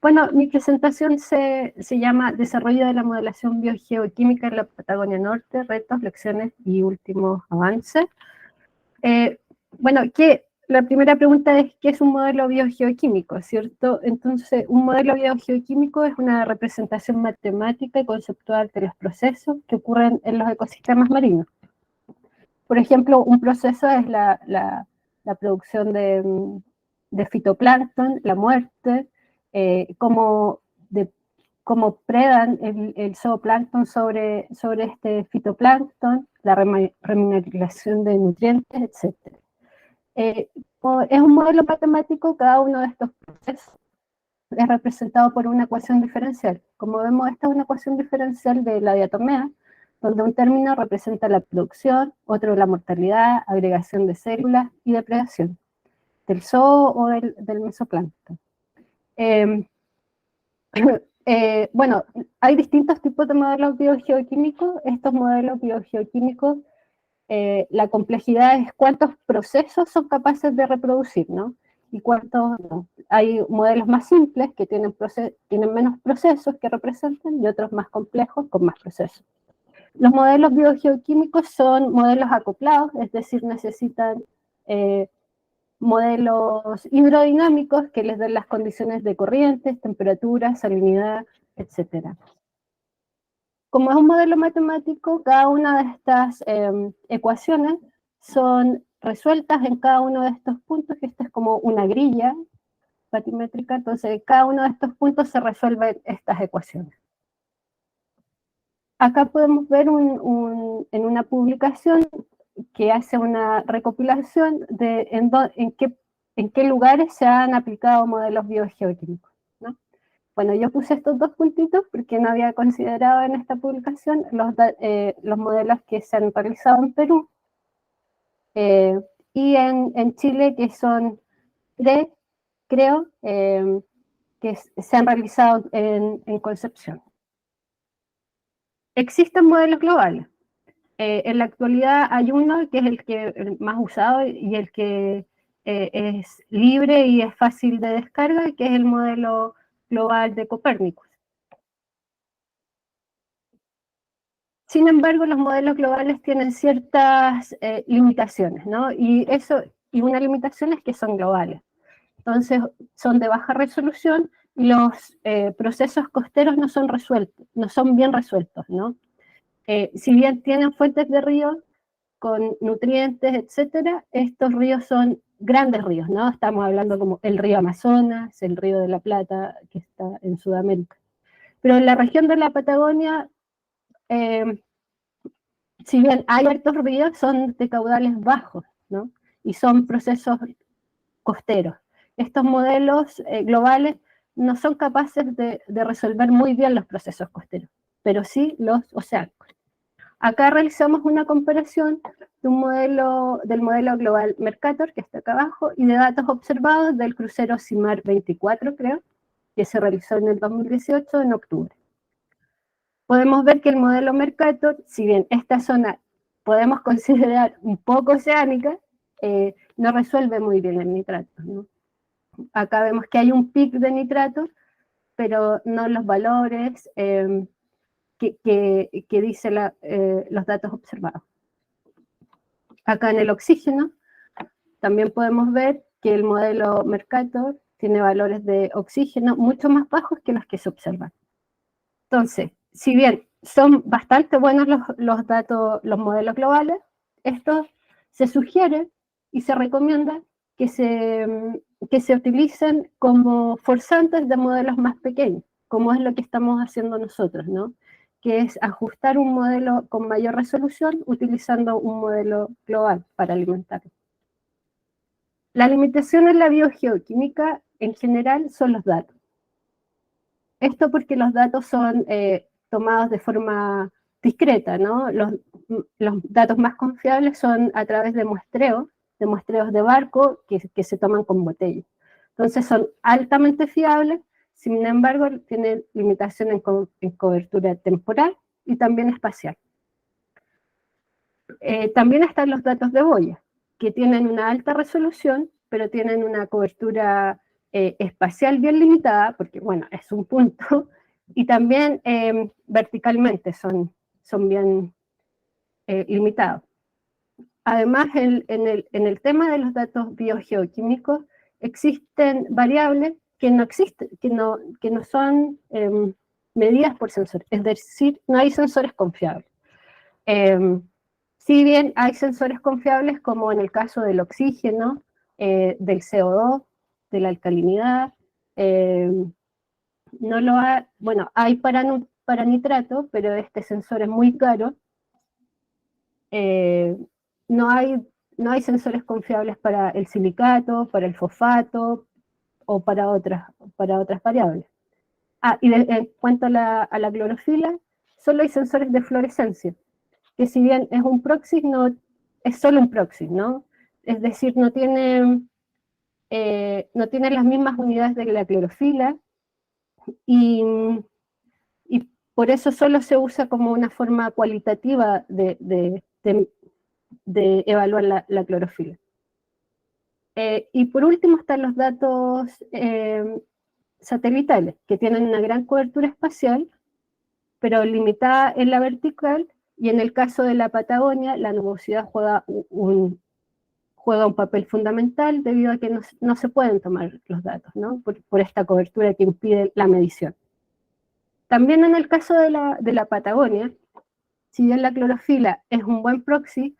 Bueno, mi presentación se llama Desarrollo de la modelación biogeoquímica en la Patagonia Norte, retos, lecciones y últimos avances. Bueno, la primera pregunta es, ¿qué es un modelo biogeoquímico? ¿Cierto? Entonces, un modelo biogeoquímico es una representación matemática y conceptual de los procesos que ocurren en los ecosistemas marinos. Por ejemplo, un proceso es la producción de fitoplancton, la muerte, cómo predan el zooplancton sobre este fitoplancton, la remineralización de nutrientes, etc. Es un modelo matemático, cada uno de estos procesos es representado por una ecuación diferencial. Como vemos, esta es una ecuación diferencial de la diatomea, donde un término representa la producción, otro la mortalidad, agregación de células y depredación, del zoo o del mesoplancton. Bueno, hay distintos tipos de modelos biogeoquímicos. Estos modelos biogeoquímicos, la complejidad es cuántos procesos son capaces de reproducir, ¿no? Y cuántos no. Hay modelos más simples que tienen menos procesos que representan y otros más complejos con más procesos. Los modelos biogeoquímicos son modelos acoplados, es decir, necesitan modelos hidrodinámicos que les den las condiciones de corrientes, temperatura, salinidad, etc. Como es un modelo matemático, cada una de estas ecuaciones son resueltas en cada uno de estos puntos, que esta es como una grilla batimétrica, entonces cada uno de estos puntos se resuelven estas ecuaciones. Acá podemos ver en una publicación que hace una recopilación de en qué lugares se han aplicado modelos biogeoquímicos, ¿no? Bueno, yo puse estos dos puntitos porque no había considerado en esta publicación los modelos que se han realizado en Perú y en Chile, que son tres, creo, que se han realizado en Concepción. Existen modelos globales. En la actualidad hay uno que es el más usado y el que es libre y es fácil de descarga, que es el modelo global de Copérnicus. Sin embargo, los modelos globales tienen ciertas limitaciones, ¿no? Y una limitación es que son globales. Entonces, son de baja resolución y los procesos costeros no son bien resueltos, ¿no? Si bien tienen fuentes de ríos con nutrientes, etcétera, estos ríos son grandes ríos, ¿no? Estamos hablando como el río Amazonas, el río de la Plata, que está en Sudamérica. Pero en la región de la Patagonia, si bien hay altos ríos, son de caudales bajos, ¿no? Y son procesos costeros. Estos modelos globales no son capaces de resolver muy bien los procesos costeros, pero sí los oceánicos. Acá realizamos una comparación del modelo global Mercator, que está acá abajo, y de datos observados del crucero CIMAR 24, creo, que se realizó en el 2018, en octubre. Podemos ver que el modelo Mercator, si bien esta zona podemos considerar un poco oceánica, no resuelve muy bien el nitrato, ¿no? Acá vemos que hay un pic de nitrato, pero no los valores que dicen los datos observados. Acá en el oxígeno también podemos ver que el modelo Mercator tiene valores de oxígeno mucho más bajos que los que se observan. Entonces, si bien son bastante buenos los datos, los modelos globales, esto se sugiere y se recomienda que se utilicen como forzantes de modelos más pequeños, como es lo que estamos haciendo nosotros, ¿no? Que es ajustar un modelo con mayor resolución utilizando un modelo global para alimentarlo. La limitación en la biogeoquímica en general son los datos. Esto porque los datos son tomados de forma discreta, ¿no? Los datos más confiables son a través de muestreos de barco que se toman con botellas. Entonces son altamente fiables, sin embargo tienen limitación en cobertura temporal y también espacial. También están los datos de boya, que tienen una alta resolución, pero tienen una cobertura espacial bien limitada, porque bueno, es un punto, y también verticalmente son bien limitados. Además, en el tema de los datos biogeoquímicos, existen variables que no existen, que no son medidas por sensores, es decir, no hay sensores confiables. Si bien hay sensores confiables, como en el caso del oxígeno, del CO2, de la alcalinidad, no lo hay, bueno, hay para nitrato, pero este sensor es muy caro. No hay, no hay sensores confiables para el silicato, para el fosfato o para otras variables. En cuanto a la clorofila, solo hay sensores de fluorescencia, que si bien es un proxy, no, es solo un proxy, ¿no? Es decir, no tiene las mismas unidades de la clorofila y, y por eso solo se usa como una forma cualitativa de evaluar la clorofila. Y por último están los datos satelitales, que tienen una gran cobertura espacial, pero limitada en la vertical, y en el caso de la Patagonia, la nubosidad juega un papel fundamental debido a que no se pueden tomar los datos, ¿no? Por esta cobertura que impide la medición. También en el caso de la Patagonia, si bien la clorofila es un buen proxy,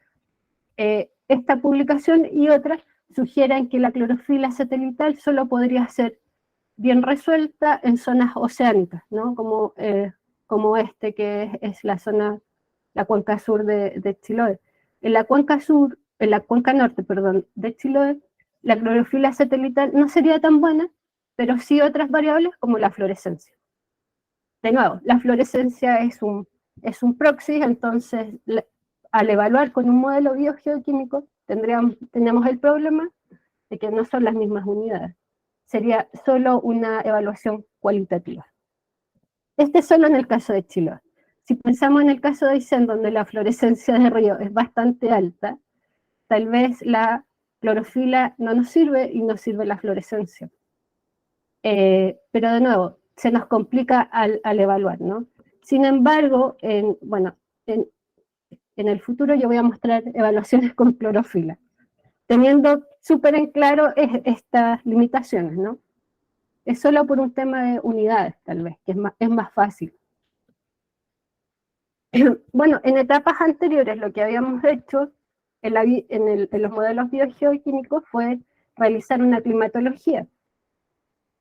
esta publicación y otras sugieren que la clorofila satelital solo podría ser bien resuelta en zonas oceánicas, ¿no? Como que es la zona, la cuenca sur de Chiloé. En la cuenca norte, perdón, de Chiloé, la clorofila satelital no sería tan buena, pero sí otras variables como la fluorescencia. De nuevo, la fluorescencia es un proxy, entonces al evaluar con un modelo biogeoquímico tendríamos el problema de que no son las mismas unidades. Sería solo una evaluación cualitativa. Este es solo en el caso de Chiloé. Si pensamos en el caso de Aysén, donde la fluorescencia de río es bastante alta, tal vez la clorofila no nos sirve y nos sirve la fluorescencia. Pero de nuevo, se nos complica al evaluar, ¿no? Sin embargo, en el futuro yo voy a mostrar evaluaciones con clorofila, teniendo súper en claro estas limitaciones, ¿no? Es solo por un tema de unidades, tal vez, que es más fácil. Bueno, en etapas anteriores lo que habíamos hecho en los modelos biogeoquímicos fue realizar una climatología.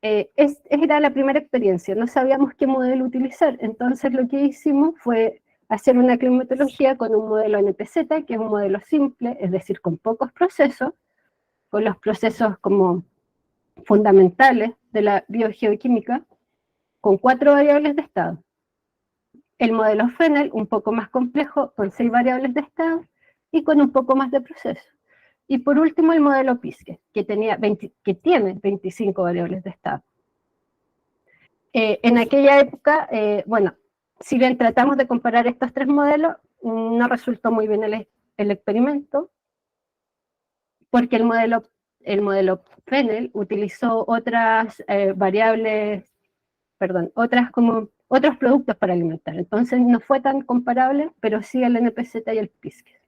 Era la primera experiencia, no sabíamos qué modelo utilizar, entonces lo que hicimos fue hacer una climatología con un modelo NPZ, que es un modelo simple, es decir, con pocos procesos, con los procesos como fundamentales de la biogeoquímica, con 4 variables de estado. El modelo Fennel, un poco más complejo, con 6 variables de estado y con un poco más de proceso. Y por último el modelo Pisque, que tiene 25 variables de estado. En aquella época, bueno, si bien tratamos de comparar estos 3 modelos, no resultó muy bien el experimento, porque el modelo Fennel utilizó otras variables, perdón, otros productos para alimentar. Entonces no fue tan comparable, pero sí el NPZ y el Pisque.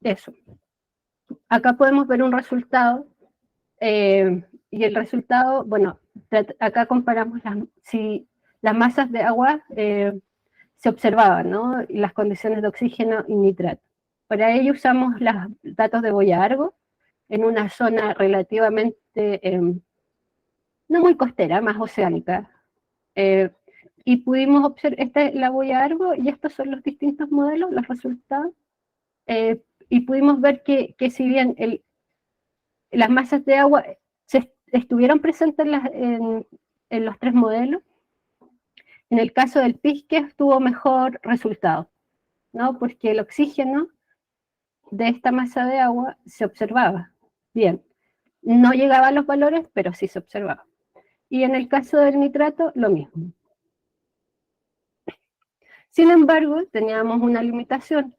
Eso. Acá podemos ver un resultado, y el resultado, bueno, acá comparamos si las masas de agua se observaban, ¿no? Y las condiciones de oxígeno y nitrato. Para ello usamos los datos de Boya-Argo en una zona relativamente no muy costera, más oceánica. Y pudimos observar, esta es la Boya-Argo y estos son los distintos modelos, los resultados. Y pudimos ver que si bien las masas de agua estuvieron presentes en los 3 modelos, en el caso del Pisque tuvo mejor resultado, ¿no? Porque el oxígeno de esta masa de agua se observaba bien. No llegaba a los valores, pero sí se observaba. Y en el caso del nitrato, lo mismo. Sin embargo, teníamos una limitación,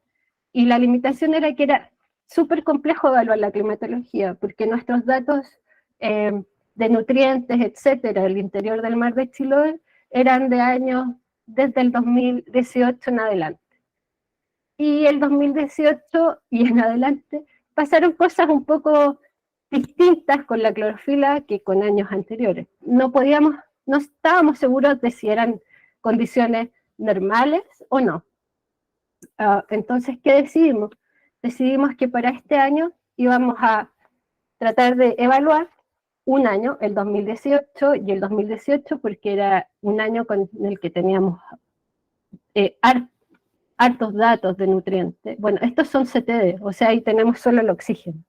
y la limitación era que era súper complejo evaluar la climatología, porque nuestros datos de nutrientes, etcétera, del interior del mar de Chiloé, eran de años desde el 2018 en adelante. Y el 2018 y en adelante pasaron cosas un poco distintas con la clorofila que con años anteriores. No estábamos seguros de si eran condiciones normales o no. Entonces, ¿qué decidimos? Decidimos que para este año íbamos a tratar de evaluar un año, el 2018 y el 2018, porque era un año con el que teníamos hartos datos de nutrientes. Bueno, estos son CTD, o sea, ahí tenemos solo el oxígeno.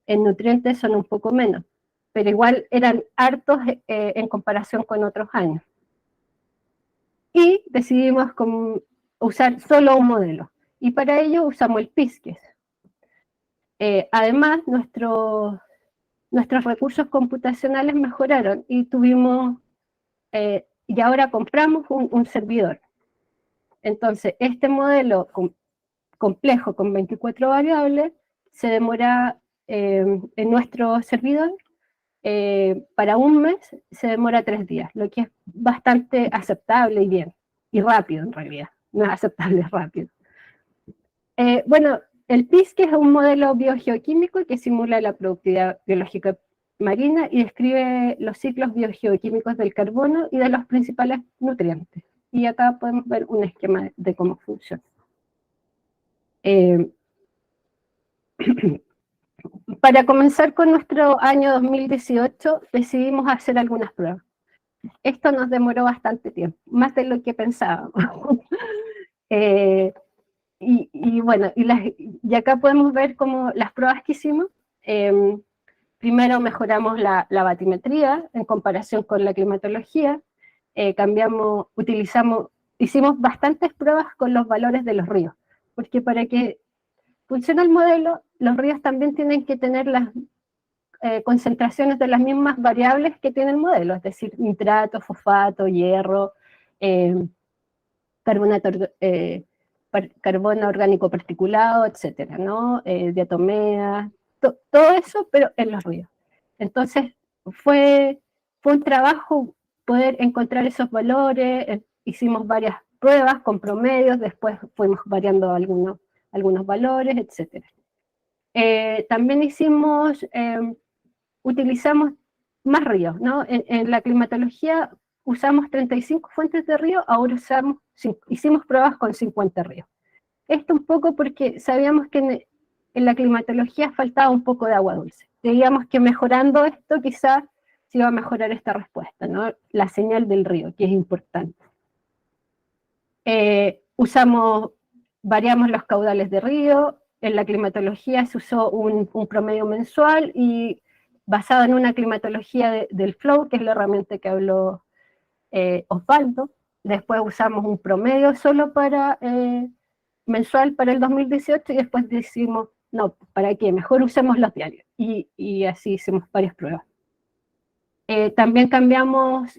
En nutrientes son un poco menos, pero igual eran hartos en comparación con otros años. Y decidimos usar solo un modelo, y para ello usamos el PISCES. Además, nuestros recursos computacionales mejoraron y y ahora compramos un servidor. Entonces, este modelo complejo con 24 variables se demora en nuestro servidor, para un mes se demora 3 días, lo que es bastante aceptable y bien, y rápido en realidad, no es aceptable, es rápido. Bueno, el PISCES es un modelo biogeoquímico que simula la productividad biológica marina y describe los ciclos biogeoquímicos del carbono y de los principales nutrientes. Y acá podemos ver un esquema de cómo funciona. Para comenzar con nuestro año 2018, decidimos hacer algunas pruebas. Esto nos demoró bastante tiempo, más de lo que pensábamos. Bueno, y acá podemos ver como las pruebas que hicimos. Primero mejoramos la batimetría en comparación con la climatología. Hicimos bastantes pruebas con los valores de los ríos, porque para que funcione el modelo, los ríos también tienen que tener las concentraciones de las mismas variables que tiene el modelo, es decir, nitrato, fosfato, hierro, carbono orgánico particulado, etcétera, ¿no? Diatomeas, todo eso, pero en los ríos. Entonces, fue un trabajo poder encontrar esos valores, hicimos varias pruebas con promedios, después fuimos variando algunos valores, etcétera. También utilizamos más ríos, ¿no? En la climatología usamos 35 fuentes de río, ahora hicimos pruebas con 50 ríos. Esto un poco porque sabíamos que en la climatología faltaba un poco de agua dulce. Creíamos que mejorando esto quizás se iba a mejorar esta respuesta, ¿no? La señal del río, que es importante. Variamos los caudales de río, en la climatología se usó un promedio mensual y basado en una climatología del Flow, que es la herramienta que habló Osvaldo. Después usamos un promedio solo mensual para el 2018 y después decimos, no, ¿para qué? Mejor usemos los diarios. Y así hicimos varias pruebas. También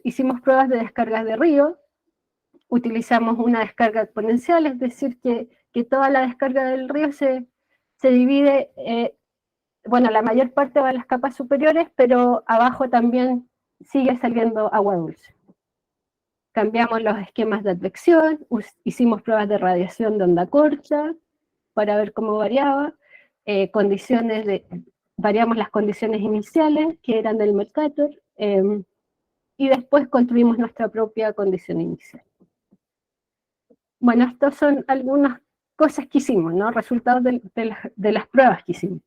hicimos pruebas de descargas de río, utilizamos una descarga exponencial, es decir, que toda la descarga del río se divide, bueno, la mayor parte va a las capas superiores, pero abajo también sigue saliendo agua dulce. Cambiamos los esquemas de advección, hicimos pruebas de radiación de onda corta para ver cómo variaba, variamos las condiciones iniciales, que eran del Mercator, y después construimos nuestra propia condición inicial. Bueno, estas son algunas cosas que hicimos, ¿no? Resultados de las pruebas que hicimos.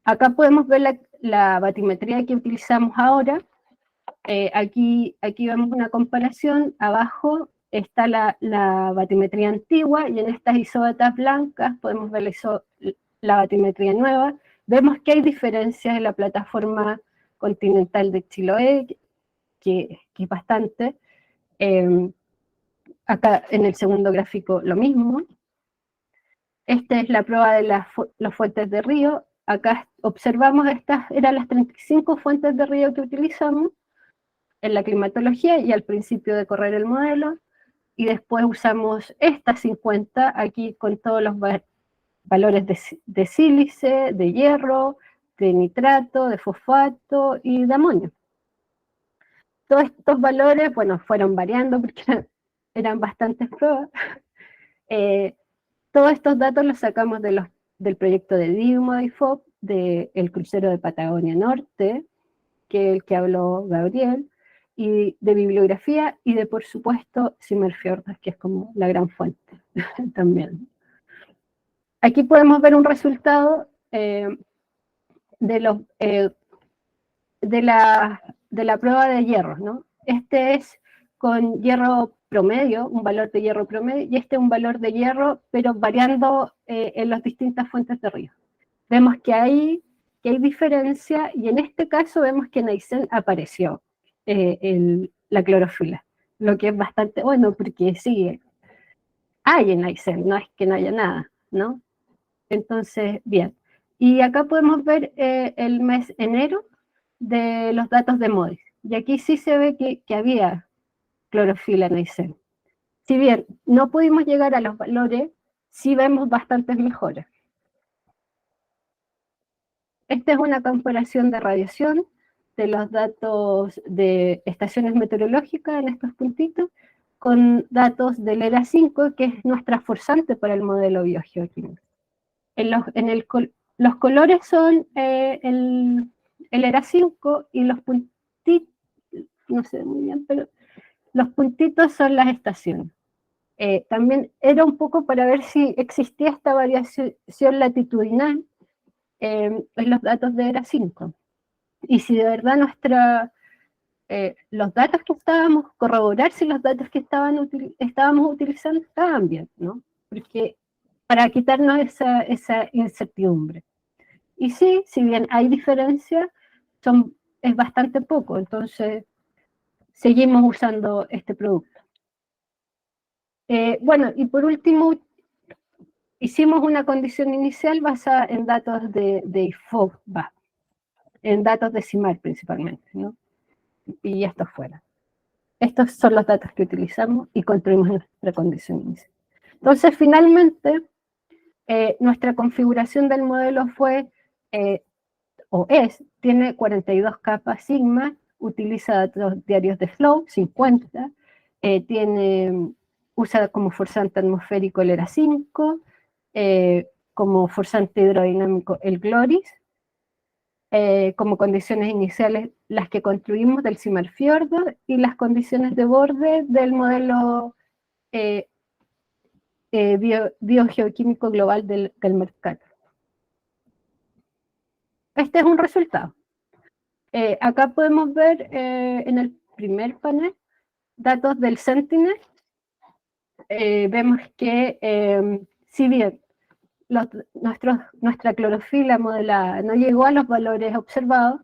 Acá podemos ver la batimetría que utilizamos ahora. Aquí vemos una comparación. Abajo está la batimetría antigua y en estas isóbatas blancas podemos ver la batimetría nueva. Vemos que hay diferencias en la plataforma continental de Chiloé, que es bastante. Acá en el segundo gráfico lo mismo. Esta es la prueba de las fuentes de río. Acá observamos estas eran las 35 fuentes de río que utilizamos en la climatología y al principio de correr el modelo, y después usamos estas 50 aquí con todos los valores de sílice, de hierro, de nitrato, de fosfato y de amonio. Todos estos valores, bueno, fueron variando porque eran bastantes pruebas. Todos estos datos los sacamos del proyecto de DIGMODIFOP, del crucero de Patagonia Norte, que es el que habló Gabriel, y de bibliografía, y de, por supuesto, Simmerfjordas, que es como la gran fuente también. Aquí podemos ver un resultado de la prueba de hierro, ¿no? Este es con hierro promedio, un valor de hierro promedio, y este es un valor de hierro, pero variando en las distintas fuentes de río. Vemos que hay diferencia, y en este caso vemos que en Aysén apareció la clorofila, lo que es bastante bueno, porque sí, hay en Aysén, no es que no haya nada, ¿no? Entonces, bien. Y acá podemos ver el mes enero de los datos de MODIS. Y aquí sí se ve que había clorofila en Aysén. Si bien no pudimos llegar a los valores, sí vemos bastantes mejoras. Esta es una comparación de radiación de los datos de estaciones meteorológicas en estos puntitos con datos del ERA5, que es nuestra forzante para el modelo biogeoquímico. Los colores son el ERA5 y los puntitos, no sé muy bien, pero los puntitos son las estaciones. También era un poco para ver si existía esta variación latitudinal en los datos de ERA5. Y si de verdad los datos que corroborar si los datos que estábamos utilizando estaban bien, ¿no? Porque para quitarnos esa incertidumbre. Y sí, si bien hay diferencias, es bastante poco, entonces seguimos usando este producto. Bueno, y por último, hicimos una condición inicial basada en datos de IFOP, en datos de CIMAR principalmente, ¿no? Y esto fuera. Estos son los datos que utilizamos y construimos nuestra condición inicial. Entonces, finalmente, nuestra configuración del modelo fue, tiene 42 capas sigma, utiliza datos diarios de flow, 50, usa como forzante atmosférico el ERA5, como forzante hidrodinámico el GLORIS, como condiciones iniciales las que construimos del Simmerfjordas y las condiciones de borde del modelo biogeoquímico global del Mercator. Este es un resultado. Acá podemos ver en el primer panel datos del Sentinel. Vemos que si bien nuestra clorofila modelada no llegó a los valores observados,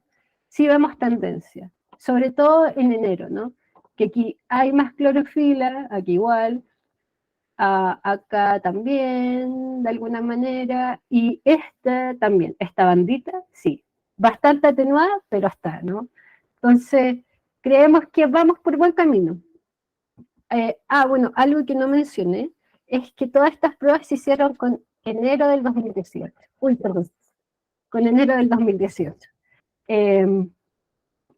sí vemos tendencia, sobre todo en enero, ¿no? Que aquí hay más clorofila, aquí igual, acá también, de alguna manera, y esta también, esta bandita, sí, bastante atenuada, pero está, ¿no? Entonces, creemos que vamos por buen camino. Bueno, algo que no mencioné, es que todas estas pruebas se hicieron con enero del 2018. Uy, perdón. Con enero del 2018.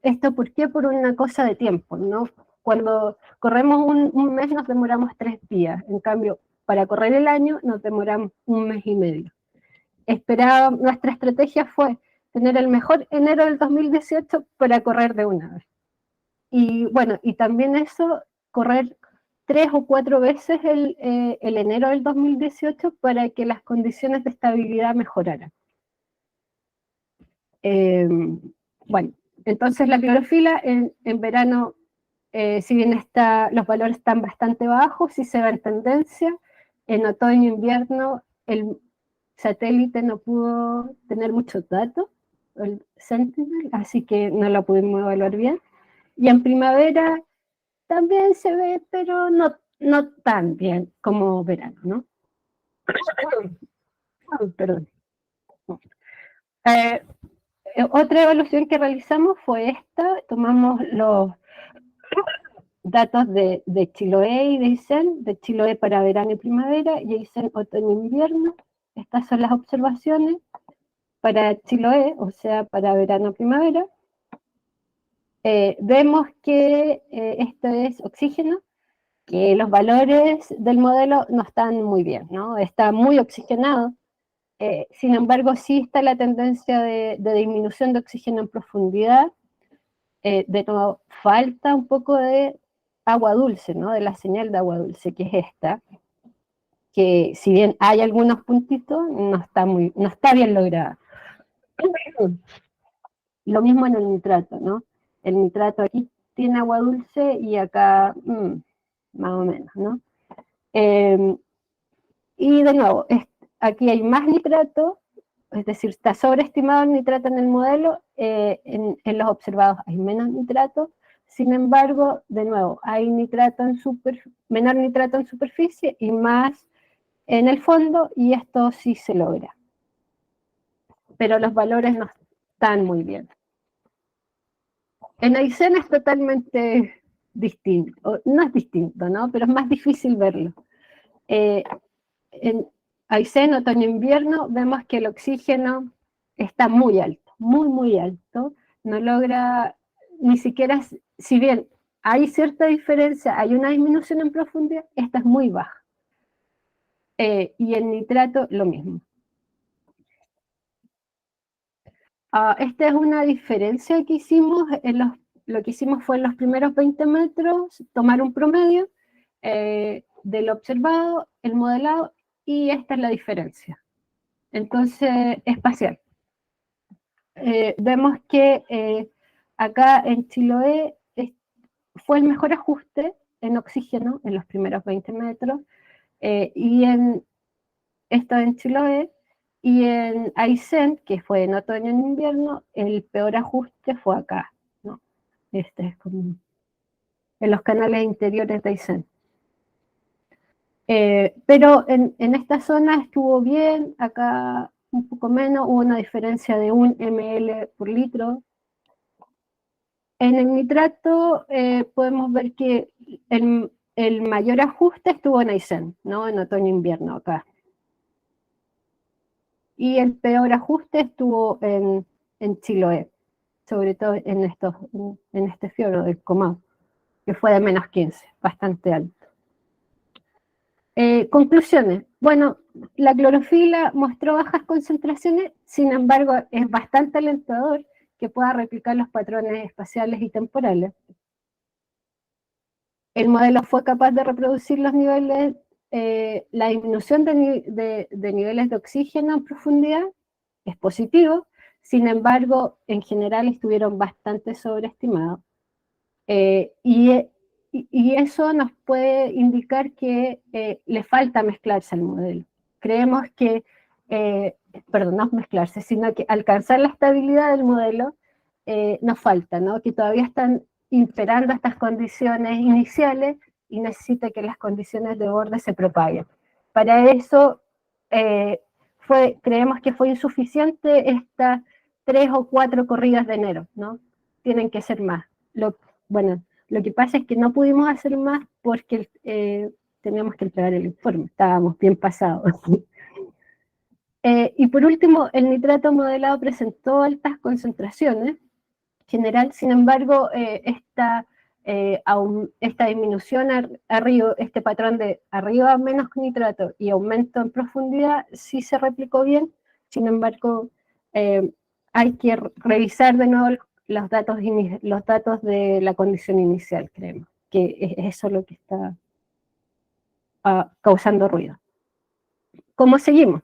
¿Esto por qué? Por una cosa de tiempo, ¿no? Cuando corremos un mes nos demoramos 3 días, en cambio, para correr el año nos demoramos 1 mes y medio. Nuestra estrategia fue tener el mejor enero del 2018 para correr de una vez. Y bueno, y también eso, correr 3 o 4 veces el enero del 2018 para que las condiciones de estabilidad mejoraran. Bueno, entonces la clorofila en verano, si bien los valores están bastante bajos, sí se ve en tendencia. En otoño e invierno el satélite no pudo tener muchos datos, el Sentinel, así que no lo pudimos evaluar bien. Y en primavera también se ve, pero no tan bien como verano, ¿no? Perdón. Otra evaluación que realizamos fue esta. Tomamos los datos de Chiloé y de Aysén, de Chiloé para verano y primavera, y Aysén otoño e invierno, estas son las observaciones para Chiloé, o sea, para verano-primavera. Vemos que esto es oxígeno, que los valores del modelo no están muy bien, ¿no? Está muy oxigenado. Sin embargo, sí está la tendencia de disminución de oxígeno en profundidad. De nuevo, falta un poco de agua dulce, ¿no? De la señal de agua dulce, que es esta, que si bien hay algunos puntitos, no está bien lograda. Lo mismo en el nitrato, ¿no? El nitrato aquí tiene agua dulce y acá más o menos, ¿no? Y de nuevo, aquí hay más nitrato, es decir, está sobreestimado el nitrato en el modelo, en los observados hay menos nitrato, sin embargo, de nuevo, hay menor nitrato en superficie y más en el fondo, y esto sí se logra. Pero los valores no están muy bien. En Aysén es totalmente distinto, no es distinto, ¿no? Pero es más difícil verlo. En Aysén, otoño-invierno, vemos que el oxígeno está muy alto, muy, muy alto. No logra ni siquiera, si bien hay cierta diferencia, hay una disminución en profundidad, esta es muy baja. Y el nitrato, lo mismo. Esta es una diferencia que hicimos, lo que hicimos fue en los primeros 20 metros, tomar un promedio del observado, el modelado, y esta es la diferencia. Entonces, espacial. Vemos que acá en Chiloé fue el mejor ajuste en oxígeno en los primeros 20 metros, y esto en Chiloé, y en Aysén, que fue en otoño y en invierno, el peor ajuste fue acá, ¿no? Este es como en los canales interiores de Aysén. Pero en esta zona estuvo bien, acá un poco menos, hubo una diferencia de 1 ml por litro. En el nitrato podemos ver que el mayor ajuste estuvo en Aysén, ¿no? En otoño-invierno acá. Y el peor ajuste estuvo en Chiloé, sobre todo en este fiordo del Comau, que fue de menos 15, bastante alto. Conclusiones. Bueno, la clorofila mostró bajas concentraciones, sin embargo es bastante alentador que pueda replicar los patrones espaciales y temporales. El modelo fue capaz de reproducir los niveles, la disminución de niveles de oxígeno en profundidad es positivo, sin embargo, en general estuvieron bastante sobreestimados. Y eso nos puede indicar que le falta mezclarse al modelo. Creemos que, perdón, no mezclarse, sino que alcanzar la estabilidad del modelo nos falta, ¿no? Que todavía están imperando estas condiciones iniciales y necesita que las condiciones de borde se propaguen. Para eso creemos que fue insuficiente estas 3 o 4 corridas de enero, ¿no? Tienen que ser más. Bueno, lo que pasa es que no pudimos hacer más porque teníamos que entregar el informe, estábamos bien pasados. Y por último, el nitrato modelado presentó altas concentraciones. General, sin embargo, esta disminución arriba, este patrón de arriba menos nitrato y aumento en profundidad, sí se replicó bien. Sin embargo, hay que revisar de nuevo los datos de la condición inicial, creemos, que es eso lo que está causando ruido. ¿Cómo seguimos?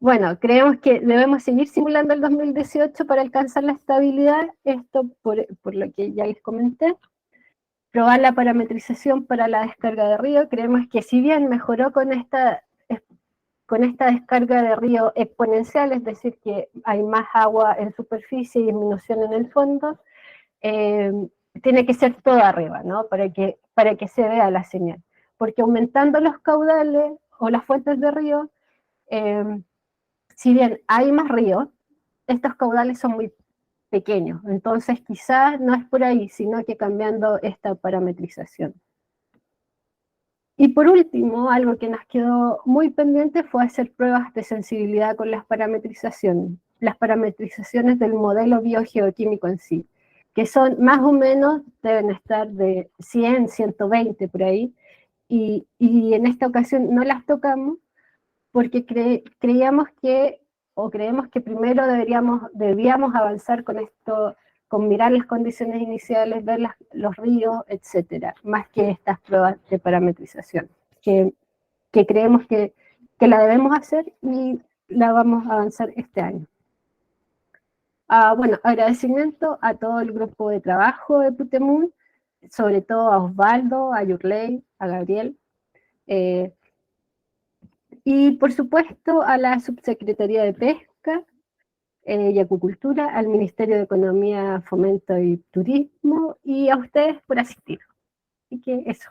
Bueno, creemos que debemos seguir simulando el 2018 para alcanzar la estabilidad, esto por lo que ya les comenté. Probar la parametrización para la descarga de río, creemos que si bien mejoró con esta descarga de río exponencial, es decir, que hay más agua en superficie y disminución en el fondo, tiene que ser todo arriba, ¿no? Para que se vea la señal. Porque aumentando los caudales o las fuentes de río, si bien hay más ríos, estos caudales son muy pequeños, entonces quizás no es por ahí, sino que cambiando esta parametrización. Y por último, algo que nos quedó muy pendiente fue hacer pruebas de sensibilidad con las parametrizaciones del modelo biogeoquímico en sí, que son más o menos, deben estar de 100, 120 por ahí, y en esta ocasión no las tocamos porque creemos que primero debíamos avanzar con esto, con mirar las condiciones iniciales, ver los ríos, etcétera, más que estas pruebas de parametrización, que creemos que la debemos hacer y la vamos a avanzar este año. Bueno, agradecimiento a todo el grupo de trabajo de Putemun, sobre todo a Osvaldo, a Yurley, a Gabriel, y por supuesto a la Subsecretaría de Pesca y Acuicultura, al Ministerio de Economía, Fomento y Turismo, y a ustedes por asistir. Así que eso.